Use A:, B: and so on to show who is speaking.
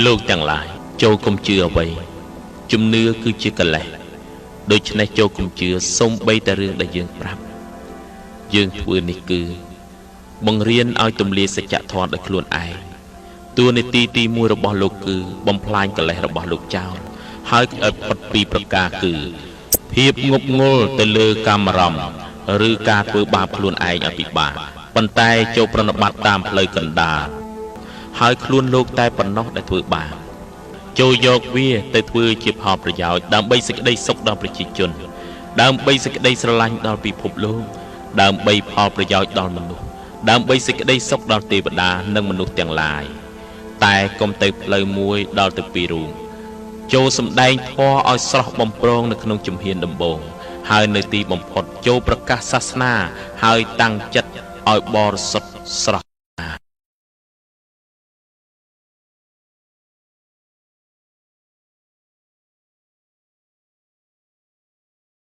A: លោកទាំងឡាយចូលកុំជឿអ្វីជំនឿគឺជាកិលេសដូច្នេះចូលកុំជឿសូម្បីតែរឿងដែលយើងប្រាប់យើងធ្វើនេះគឺបង្រៀនឲ្យទម្លាយសច្ចធម៌ដោយខ្លួនឯងតួនាទីទី1របស់លោកគឺបំផ្លាញកិលេសរបស់លោកចោលហើយឲ្យផុតពីប្រការគឺភាពងប់ងល់ទៅលើកាមរំឬការធ្វើបាបខ្លួនឯងឲ្យពិបាកប៉ុន្តែចូលប្រណិប័តតាមផ្លូវកណ្ដាលហើយខ្លួនលោកតែប៉ុណ្ណោះដែលធ្វើបាបចូលយកវាទៅធ្វើជាផលប្រយោជន៍ដើម្បីសេចក្តីសុខដល់ប្រជាជនដើម្បីសេចក្តីស្រឡាញ់ដល់ពិភពលោកដើម្បីផលប្រយោជន៍ដល់មនុស្សដើម្បីសេចក្តីសុខដល់ទេវតានិងមនុស្សទាំងឡាយតែកុំទៅផ្លូវមួយដល់ទៅពីររូងចូលសម្ដែងធម៌ឲ្យស្រស់បំព្រងនៅក្នុងជំហានដំបូងហើយនៅទីបំផុតចូលប្រកាសសាសនាហើយតាំងចិត្តឲ្យបរិសុទ្ធស្រស់